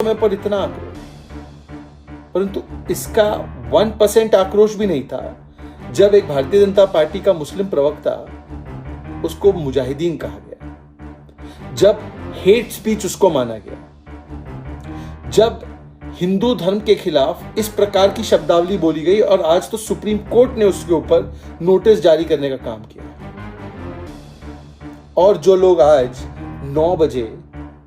समय पर इतना आक्रोश, परंतु इसका 1% आक्रोश भी नहीं था जब एक भारतीय जनता पार्टी का मुस्लिम प्रवक्ता, उसको मुजाहिदीन कहा गया, जब हेट स्पीच उसको माना गया, जब हिंदू धर्म के खिलाफ इस प्रकार की शब्दावली बोली गई और आज तो सुप्रीम कोर्ट ने उसके ऊपर नोटिस जारी करने का काम किया। और जो लोग आज 9 बजे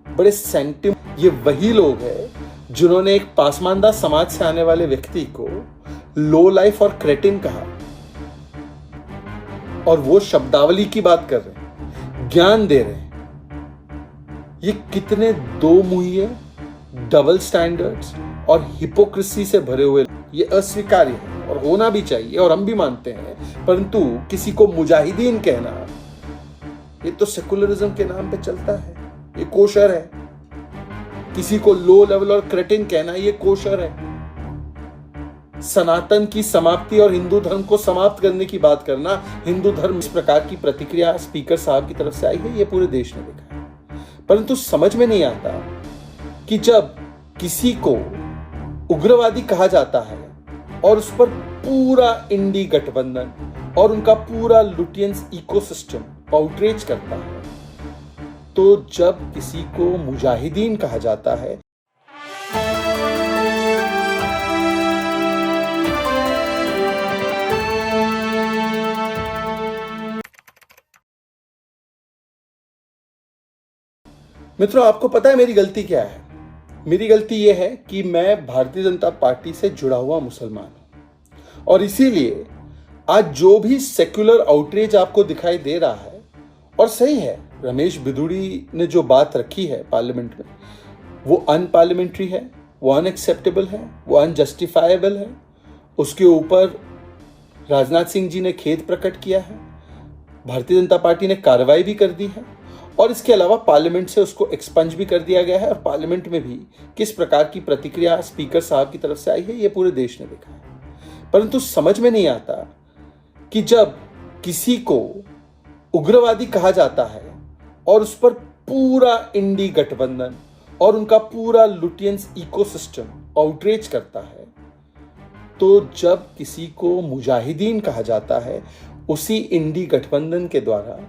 बड़े सेंटिम, ये वही लोग हैं जिन्होंने एक पासमानदा समाज से आने वाले व्यक्ति को लो लाइफ और क्रेटिन कहा, और वो शब्दावली की बात कर रहे हैं, ज्ञान दे रहे हैं। ये कितने दो मुहिए, डबल स्टैंडर्ड्स और हिपोक्रेसी से भरे हुए, ये अस्वीकार्य है और होना भी चाहिए और हम भी मानते हैं। परंतु किसी को मुजाहिदीन कहना, ये तो सेकुलरिज्म के नाम पे चलता है, ये कोशर है। किसी को लो लेवल और क्रेटिन कहना, ये कोशर है। सनातन की समाप्ति और हिंदू धर्म को समाप्त करने की बात करना, हिंदू धर्म, इस प्रकार की प्रतिक्रिया स्पीकर साहब की तरफ से आई है, ये पूरे देश ने देखा है। परंतु समझ में नहीं आता कि जब किसी को उग्रवादी कहा जाता है और उस पर पूरा इंडी गठबंधन और उनका पूरा लुटियंस इकोसिस्टम आउटरीच करता है, तो जब किसी को मुजाहिदीन कहा जाता है, मित्रों, आपको पता है मेरी गलती क्या है? मेरी गलती यह है कि मैं भारतीय जनता पार्टी से जुड़ा हुआ मुसलमान हूं, और इसीलिए आज जो भी सेक्युलर आउटरीच आपको दिखाई दे रहा है, और सही है, रमेश बिधूड़ी ने जो बात रखी है पार्लियामेंट में, वो अनपार्लियामेंट्री है, वो अनएक्सेप्टेबल है, वो अनजस्टिफाइबल है। उसके ऊपर राजनाथ सिंह जी ने खेद प्रकट किया है, भारतीय जनता पार्टी ने कार्रवाई भी कर दी है, और इसके अलावा पार्लियामेंट से उसको एक्सपंज भी कर दिया गया है। और पार्लियामेंट में भी किस प्रकार की प्रतिक्रिया स्पीकर साहब की तरफ से आई है, ये पूरे देश ने देखा है। परंतु समझ में नहीं आता कि जब किसी को उग्रवादी कहा जाता है और उस पर पूरा इंडी गठबंधन और उनका पूरा लुटियंस इकोसिस्टम आउटरीच करता है, तो जब किसी को मुजाहिदीन कहा जाता है उसी इंडी गठबंधन के द्वारा,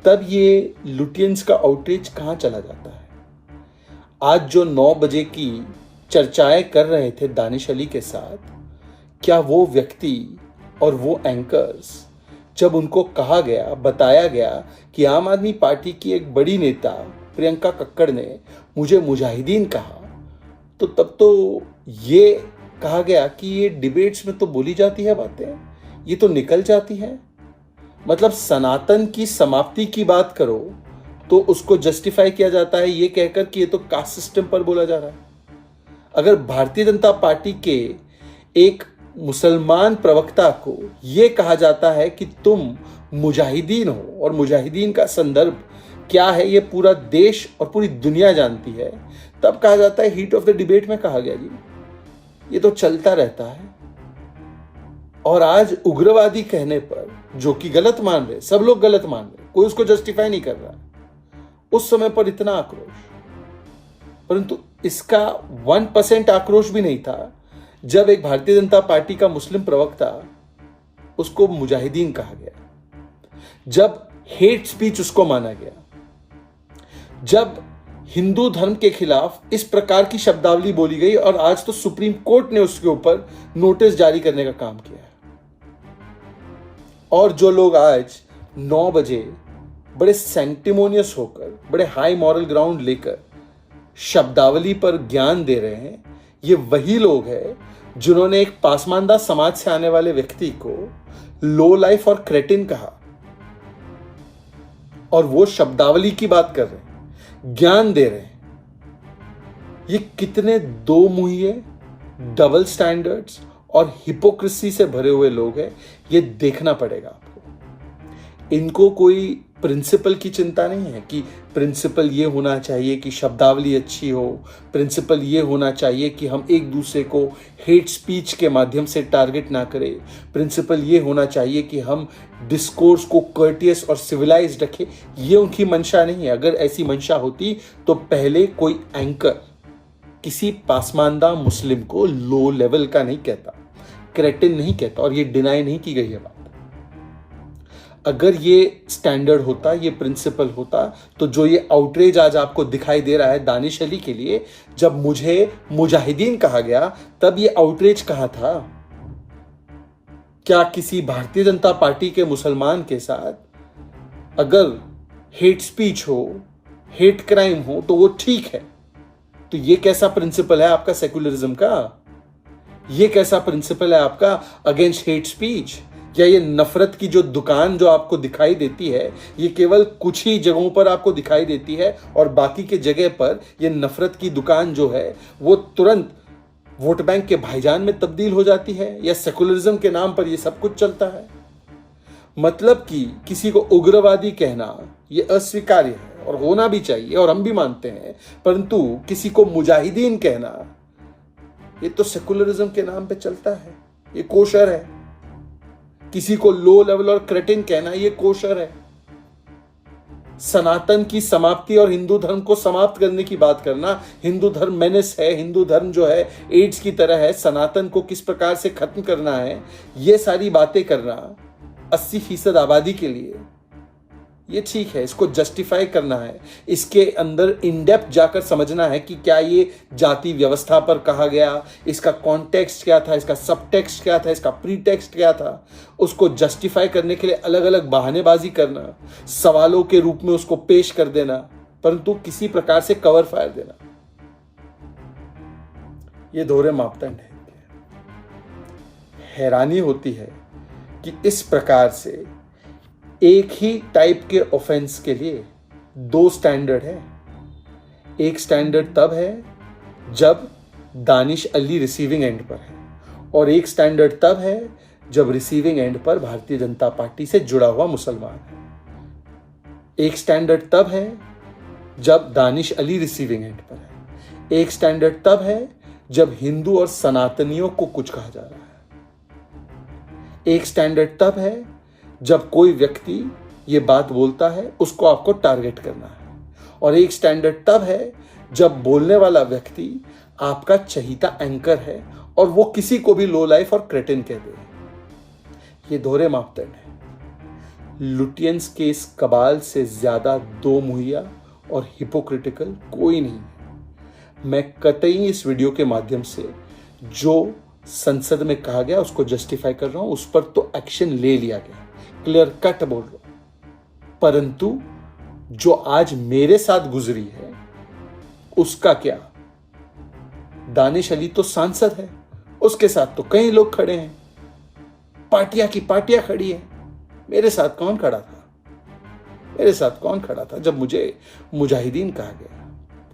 तब ये लुटियंस का आउटरीच कहां चला जाता है? आज जो 9 बजे की चर्चाएं कर रहे थे दानिश अली के साथ, क्या वो व्यक्ति और वो एंकर्स, जब उनको कहा गया, बताया गया कि आम आदमी पार्टी की एक बड़ी नेता प्रियंका कक्कड़ ने मुझे मुजाहिदीन कहा, तो तब तो ये कहा गया कि ये डिबेट्स में तो बोली जाती है बातें, ये तो निकल जाती है। मतलब सनातन की समाप्ति की बात करो तो उसको जस्टिफाई किया जाता है ये कहकर कि ये तो कास्ट सिस्टम पर बोला जा रहा है। अगर भारतीय जनता पार्टी के एक मुसलमान प्रवक्ता को ये कहा जाता है कि तुम मुजाहिदीन हो, और मुजाहिदीन का संदर्भ क्या है ये पूरा देश और पूरी दुनिया जानती है, तब कहा जाता है, हीट ऑफ द डिबेट में कहा गया जी ये तो चलता रहता है। और आज उग्रवादी कहने पर, जो कि गलत मान रहे, सब लोग गलत मान रहे, कोई उसको जस्टिफाई नहीं कर रहा, उस समय पर इतना आक्रोश, परंतु इसका 1% आक्रोश भी नहीं था जब एक भारतीय जनता पार्टी का मुस्लिम प्रवक्ता, उसको मुजाहिदीन कहा गया, जब हेट स्पीच उसको माना गया, जब हिंदू धर्म के खिलाफ इस प्रकार की शब्दावली बोली गई और आज तो सुप्रीम कोर्ट ने उसके ऊपर नोटिस जारी करने का काम किया है। और जो लोग आज 9 बजे बड़े सेंटिमोनियस होकर, बड़े हाई मॉरल ग्राउंड लेकर शब्दावली पर ज्ञान दे रहे हैं, ये वही लोग हैं जिन्होंने एक पासमानदा समाज से आने वाले व्यक्ति को लो लाइफ और क्रेटिन कहा, और वो शब्दावली की बात कर रहे हैं, ज्ञान दे रहे हैं। ये कितने दो मुहिए, डबल स्टैंडर्ड्स और हिपोक्रेसी से भरे हुए लोग हैं, ये देखना पड़ेगा आपको। इनको कोई प्रिंसिपल की चिंता नहीं है कि प्रिंसिपल ये होना चाहिए कि शब्दावली अच्छी हो, प्रिंसिपल ये होना चाहिए कि हम एक दूसरे को हेट स्पीच के माध्यम से टारगेट ना करें, प्रिंसिपल ये होना चाहिए कि हम डिस्कोर्स को कर्टियस और सिविलाइज्ड रखें। ये उनकी मंशा नहीं है। अगर ऐसी मंशा होती तो पहले कोई एंकर किसी पासमानदा मुस्लिम को लो लेवल का नहीं कहता, क्रेटिन नहीं कहता, और ये डिनाई नहीं की गई है बात। अगर ये स्टैंडर्ड होता, ये प्रिंसिपल होता, तो जो ये आउटरेज आज आपको दिखाई दे रहा है दानिश अली के लिए, जब मुझे मुजाहिदीन कहा गया तब ये आउटरेज कहाँ था? क्या किसी भारतीय जनता पार्टी के मुसलमान के साथ अगर हेट स्पीच हो, हेट क्राइम हो, तो वो ठीक है? तो ये कैसा प्रिंसिपल है आपका सेक्युलरिज्म का? ये कैसा प्रिंसिपल है आपका अगेंस्ट हेट स्पीच? या ये नफरत की जो दुकान जो आपको दिखाई देती है, ये केवल कुछ ही जगहों पर आपको दिखाई देती है और बाकी के जगह पर ये नफरत की दुकान जो है वो तुरंत वोट बैंक के भाईजान में तब्दील हो जाती है? या सेकुलरिज्म के नाम पर ये सब कुछ चलता है? मतलब कि किसी को उग्रवादी कहना ये अस्वीकार्य है और होना भी चाहिए और हम भी मानते हैं, परंतु किसी को मुजाहिदीन कहना ये तो सेकुलरिज्म के नाम पे चलता है, ये कोशर है। किसी को लो लेवल और क्रेटिन कहना ये कोशर है। सनातन की समाप्ति और हिंदू धर्म को समाप्त करने की बात करना, हिंदू धर्म मेनेस है, हिंदू धर्म जो है एड्स की तरह है, सनातन को किस प्रकार से खत्म करना है, ये सारी बातें करना 80% आबादी के लिए ये ठीक है। इसको जस्टिफाई करना है, इसके अंदर इन डेप्थ जाकर समझना है कि क्या ये जाति व्यवस्था पर कहा गया, इसका कॉन्टेक्स्ट क्या था, इसका सबटेक्स्ट क्या था, इसका प्रीटेक्स्ट क्या था, उसको जस्टिफाई करने के लिए अलग अलग बहानेबाजी करना, सवालों के रूप में उसको पेश कर देना, परंतु किसी प्रकार से कवर फायर देना, ये दोहरे मापदंड है। हैरानी होती है कि इस प्रकार से एक ही टाइप के ऑफेंस के लिए दो स्टैंडर्ड है। एक स्टैंडर्ड तब है जब दानिश अली रिसीविंग एंड पर है, और एक स्टैंडर्ड तब है जब रिसीविंग एंड पर भारतीय जनता पार्टी से जुड़ा हुआ मुसलमान है। एक स्टैंडर्ड तब है जब दानिश अली रिसीविंग एंड पर है। एक स्टैंडर्ड तब है जब हिंदू और सनातनियों को कुछ कहा जा रहा है। एक स्टैंडर्ड तब है जब कोई व्यक्ति ये बात बोलता है, उसको आपको टारगेट करना है। और एक स्टैंडर्ड तब है जब बोलने वाला व्यक्ति आपका चहीता एंकर है और वो किसी को भी लो लाइफ और क्रेटिन कह दे। ये दोहरे मापदंड है। लुटियंस के इस कबाल से ज्यादा दो मुहैया और हिपोक्रिटिकल कोई नहीं है। मैं कतई इस वीडियो के माध्यम से जो संसद में कहा गया उसको जस्टिफाई कर रहा हूं, उस पर तो एक्शन ले लिया गया, क्लियर कट बोल रहा हूं, परंतु जो आज मेरे साथ गुजरी है उसका क्या? दानिश अली तो सांसद है, उसके साथ तो कई लोग खड़े हैं, पार्टियां की पार्टियां खड़ी हैं। मेरे साथ कौन खड़ा था? मेरे साथ कौन खड़ा था जब मुझे मुजाहिदीन कहा गया?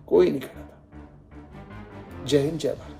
कोई नहीं खड़ा था। जय हिंद, जय भारत।